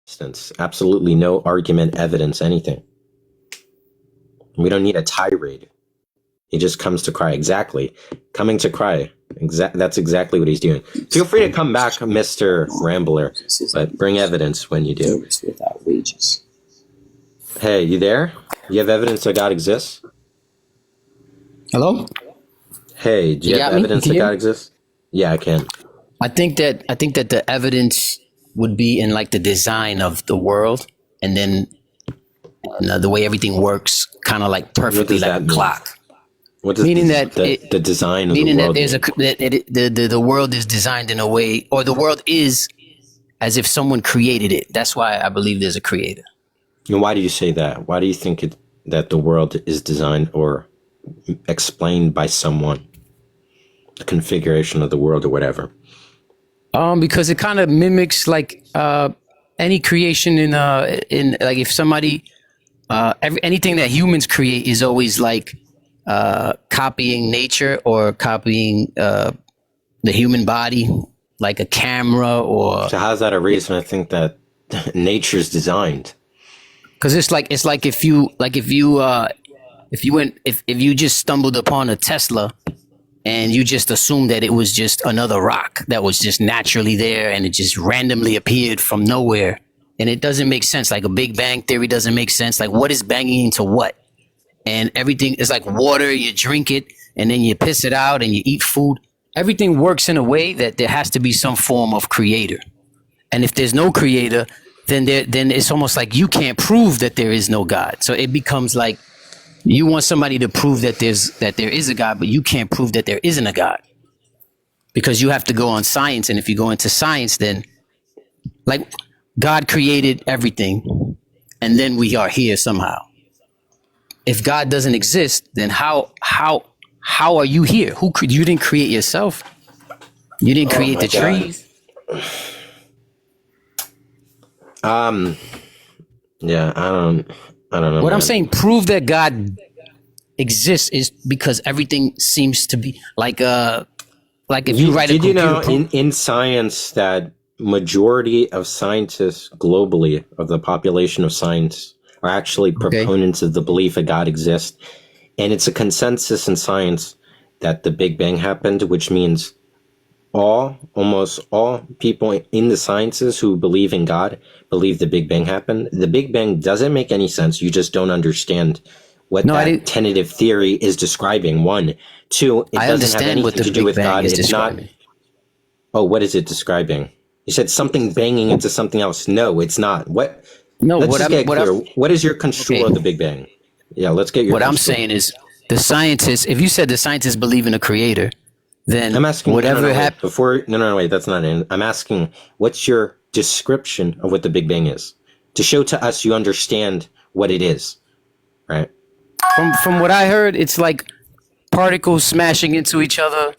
Instance. Absolutely no argument, evidence, anything. We don't need a tirade. He just comes to cry. Exactly. Coming to cry. That's exactly what he's doing. Feel free to come back, Mr. Rambler, but bring evidence when you do. Without wages. Hey, you there? You have evidence that God exists? Hello? Hey, do you have evidence that God exists? Yeah, I can. I think that the evidence would be in like the design of the world, and then the way everything works, kind of like perfectly like a clock. What does meaning the design of the world mean? That the world is designed in a way, or the world is as if someone created it. That's why I believe there's a creator. And why do you say that? Why do you think that the world is designed or explained by someone? The configuration of the world or whatever. Because it kind of mimics like any creation in like if somebody anything that humans create is always like copying nature or copying the human body, like a camera or. So how's that a reason to think that nature's designed? Because it's like if you just stumbled upon a Tesla and you just assumed that it was just another rock that was just naturally there and it just randomly appeared from nowhere, and it doesn't make sense. Like a Big Bang theory doesn't make sense. Like what is banging into what? And everything is like water. You drink it and then you piss it out and you eat food. Everything works in a way that there has to be some form of creator. And if there's no creator, then it's almost like you can't prove that there is no God. So it becomes like you want somebody to prove that there is a God, but you can't prove that there isn't a God, because you have to go on science. And if you go into science, then like God created everything, and then we are here somehow. If God doesn't exist, then how are you here? You didn't create yourself. You didn't create the trees. Yeah, I don't know. What I'm saying, prove that God exists, is because everything seems to be like if you write a computer. Did you know in science that majority of scientists globally of the population of science are actually proponents of the belief that God exists, and it's a consensus in science that the Big Bang happened, which means almost all people in the sciences who believe in God believe the Big Bang happened. The Big Bang doesn't make any sense. You just don't understand what that tentative theory is describing. One, two, it doesn't have anything to do with God. It's not. Oh, what is it describing? You said something banging into something else. No, it's not. What? No, let's just get clear. What is your construal of the Big Bang? Yeah, let's get your. What I'm saying is the scientists. If you said the scientists believe in a creator, then I'm asking whatever happened before. No, wait, that's not it. I'm asking, what's your description of what the Big Bang is, to show to us you understand what it is, right? From what I heard, it's like particles smashing into each other.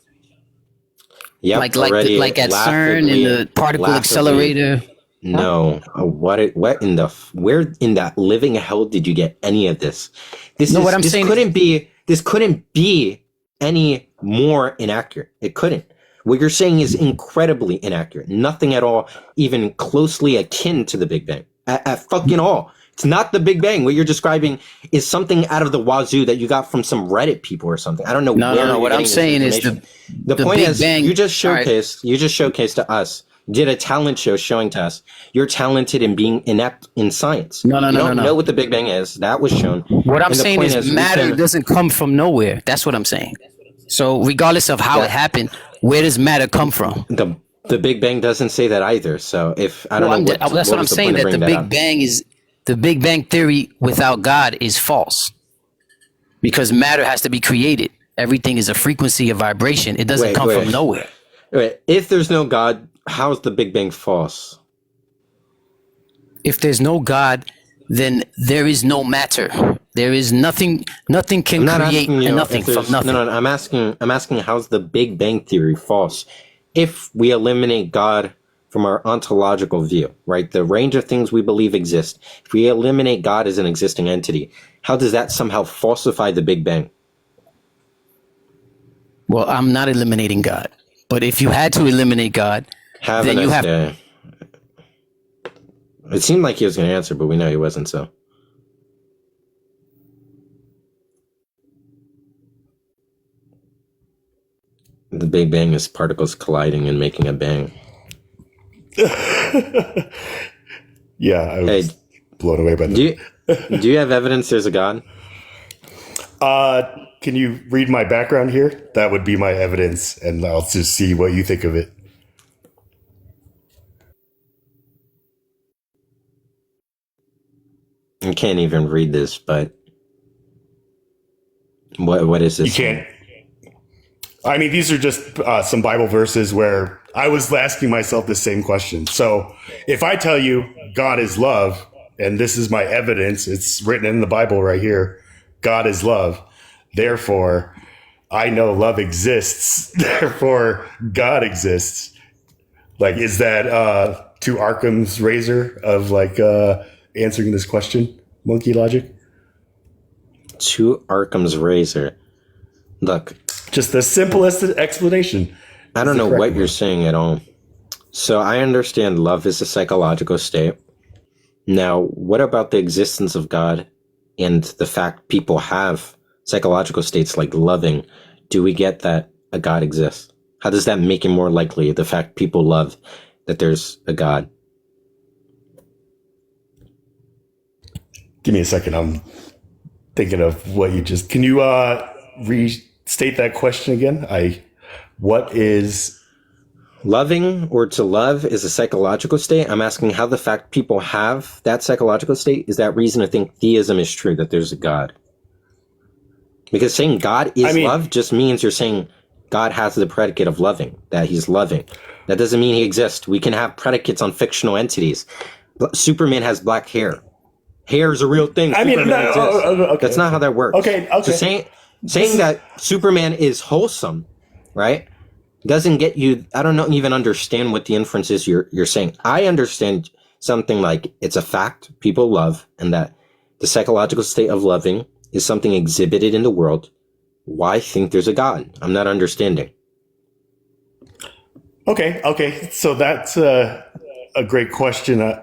Yep, like at CERN in the particle accelerator. No, where in that living hell did you get any of this? This couldn't be any more inaccurate. It couldn't. What you're saying is incredibly inaccurate. Nothing at all even closely akin to the Big Bang. At fucking all. It's not the Big Bang. What you're describing is something out of the wazoo that you got from some Reddit people or something. I don't know. No. What I'm saying is the point is, you just showcased to us. Did a talent show showing to us you're talented in being inept in science. You don't know what the Big Bang is. That was shown. What I'm saying is matter doesn't come from nowhere. That's what I'm saying. So regardless of how it happened, where does matter come from? The Big Bang doesn't say that either. So if I don't know, that's what I'm saying. That the Big Bang theory without God is false, because matter has to be created. Everything is a frequency, a vibration. It doesn't come from nowhere. Wait, if there's no God, how is the Big Bang false? If there's no God, then there is no matter. There is nothing. Nothing can create nothing from nothing. No. I'm asking how's the Big Bang theory false? If we eliminate God from our ontological view, right? The range of things we believe exist. If we eliminate God as an existing entity, how does that somehow falsify the Big Bang? Well, I'm not eliminating God, but if you had to eliminate God, then you have. It seemed like he was going to answer, but we know he wasn't, so. The Big Bang is particles colliding and making a bang. Yeah, I was blown away by that. Do you have evidence there's a God? Can you read my background here? That would be my evidence, and I'll just see what you think of it. I can't even read this, but what is this? You can't. I mean, these are just some Bible verses where I was asking myself the same question. So if I tell you God is love, and this is my evidence, it's written in the Bible right here, God is love. Therefore, I know love exists. Therefore, God exists. Like, is that to Occam's razor of like answering this question, monkey logic? To Occam's razor. Look, just the simplest explanation. I don't know what you're saying at all. So I understand love is a psychological state. Now, what about the existence of God and the fact people have psychological states like loving? Do we get that a God exists? How does that make it more likely, the fact people love, that there's a God? Give me a second. I'm thinking of what you just... Can you restate that question again? What is... Loving or to love is a psychological state. I'm asking how the fact people have that psychological state is that reason to think theism is true, that there's a God. Because saying God is love just means you're saying God has the predicate of loving, that he's loving. That doesn't mean he exists. We can have predicates on fictional entities. Superman has black hair. Hair is a real thing. Superman exists. Okay, that's not how that works. Okay. So saying that Superman is wholesome, right, doesn't get you. I don't even understand what the inference is you're saying. I understand something like it's a fact people love, and that the psychological state of loving is something exhibited in the world. Why think there's a God? I'm not understanding. Okay. So that's a great question.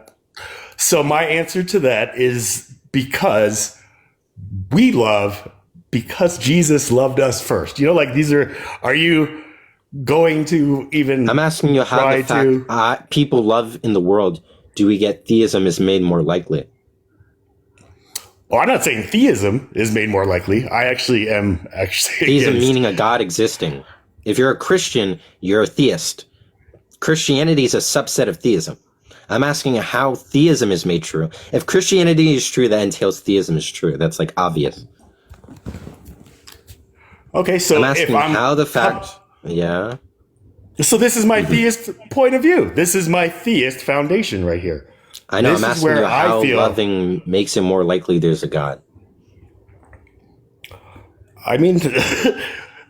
So my answer to that is because we love because Jesus loved us first. You know, like are you going to even... I'm asking you how the fact people love in the world, do we get theism is made more likely? Well, I'm not saying theism is made more likely. I actually am theism meaning a God existing. If you're a Christian, you're a theist. Christianity is a subset of theism. I'm asking how theism is made true. If Christianity is true, that entails theism is true. That's like obvious. Okay, so I'm asking how the fact... Yeah. So this is my theist point of view. This is my theist foundation right here. I know. I'm asking you how loving makes it more likely there's a God. I mean,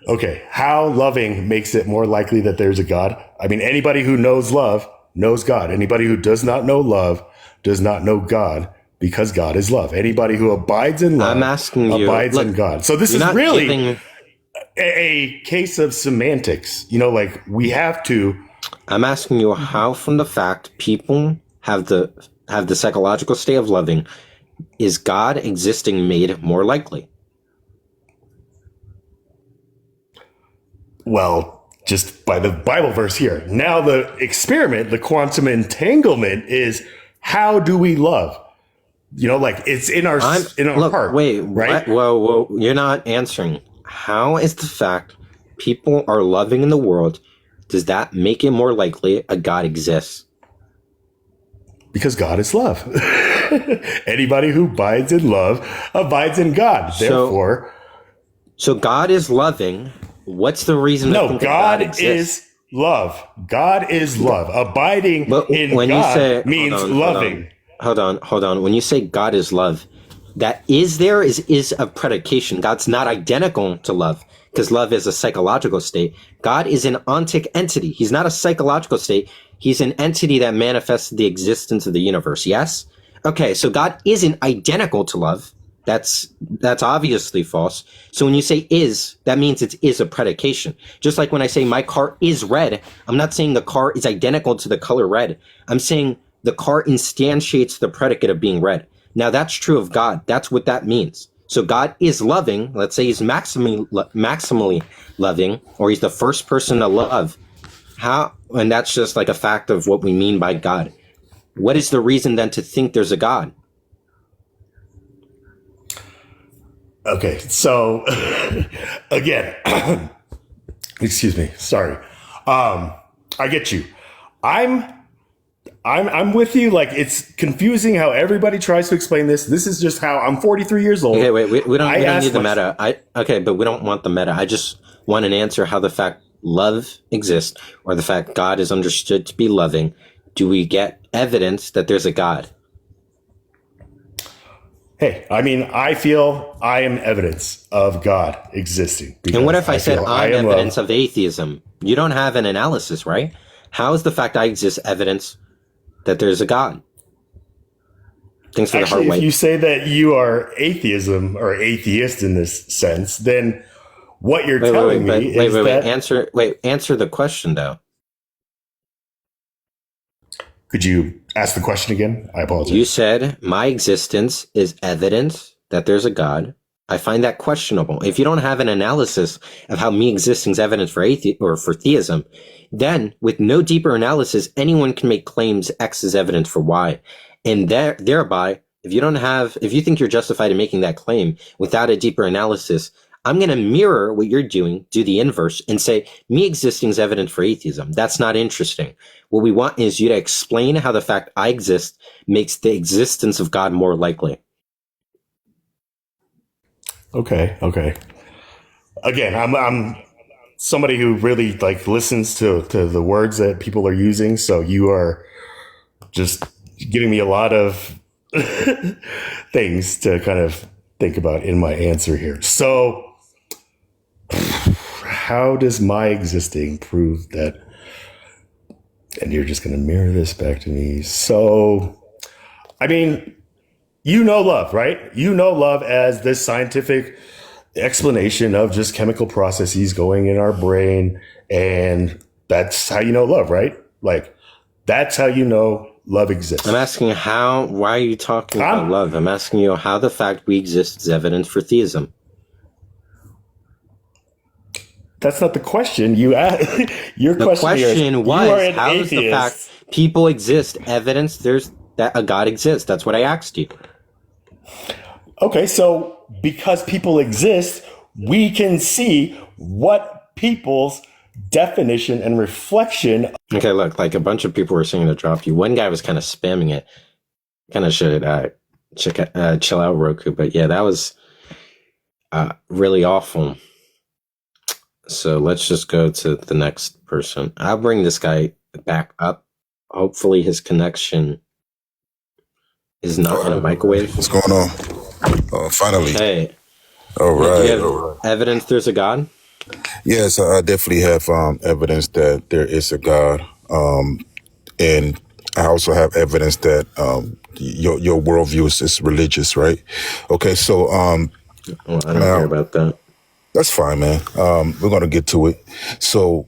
okay, how loving makes it more likely that there's a God? I mean, anybody who knows love knows God. Anybody who does not know love does not know God, because God is love. Anybody who abides in love abides in God. So this is really a case of semantics. You know, like we have to... I'm asking you how, from the fact people have the psychological state of loving, is God existing made more likely? Well, just by the Bible verse here. Now the experiment, the quantum entanglement, is how do we love? You know, like it's in our heart. Wait, right? Whoa, you're not answering. How is the fact people are loving in the world, does that make it more likely a God exists? Because God is love. Anybody who abides in love abides in God. Therefore... So God is loving. What's the reason? No, God is love. God is love. Abiding in God means loving. Hold on. When you say God is love, that is a predication. God's not identical to love, because love is a psychological state. God is an ontic entity. He's not a psychological state. He's an entity that manifests the existence of the universe. Yes? Okay, so God isn't identical to love. That's obviously false. So when you say is, that means it is a predication. Just like when I say my car is red, I'm not saying the car is identical to the color red. I'm saying the car instantiates the predicate of being red. Now that's true of God. That's what that means. So God is loving. Let's say he's maximally loving, or he's the first person to love. How? And that's just like a fact of what we mean by God. What is the reason then to think there's a God? Okay, so again, excuse me, sorry. I get you. I'm with you. Like, it's confusing how everybody tries to explain this. This is just how I'm 43 years old. Okay, wait, we don't need the meta. Okay, but we don't want the meta. I just want an answer how the fact love exists, or the fact God is understood to be loving. Do we get evidence that there's a God? Hey, I mean, I feel I am evidence of God existing. And what if I said I'm evidence of atheism? You don't have an analysis, right? How is the fact I exist evidence that there's a God? Thanks for the heart If you say that you are atheism or atheist in this sense, then what you're telling me is that... Answer the question, though. Could you ask the question again? I apologize. You said my existence is evidence that there's a God. I find that questionable. If you don't have an analysis of how me existing is evidence for for theism, then with no deeper analysis, anyone can make claims X is evidence for Y. And thereby, if you think you're justified in making that claim without a deeper analysis, I'm going to mirror what you're doing, do the inverse, and say, me existing is evidence for atheism. That's not interesting. What we want is you to explain how the fact I exist makes the existence of God more likely. Okay. Again, I'm somebody who really like listens to the words that people are using. So you are just giving me a lot of things to kind of think about in my answer here. So how does my existing prove that? And you're just going to mirror this back to me. So, I mean, you know love, right? You know love as this scientific explanation of just chemical processes going in our brain. And that's how you know love, right? Like, that's how you know love exists. I'm asking why are you talking about love? I'm asking you how the fact we exist is evidence for theism. That's not the question you asked. Your question was, how is the fact people exist evidence that a God exists? That's what I asked you. Okay, so because people exist, we can see what people's definition and reflection. Okay, look, like a bunch of people were saying to drop you. One guy was kind of spamming it. Kind of should chill out, Roku. But yeah, that was really awful. So let's just go to the next person. I'll bring this guy back up. Hopefully his connection is not in a microwave. What's going on? Finally. Hey. All right. Do you have evidence there's a God? Yes, I definitely have evidence that there is a God. And I also have evidence that your worldview is religious, right? Okay, so... well, I don't care about that. That's fine, man. We're going to get to it. So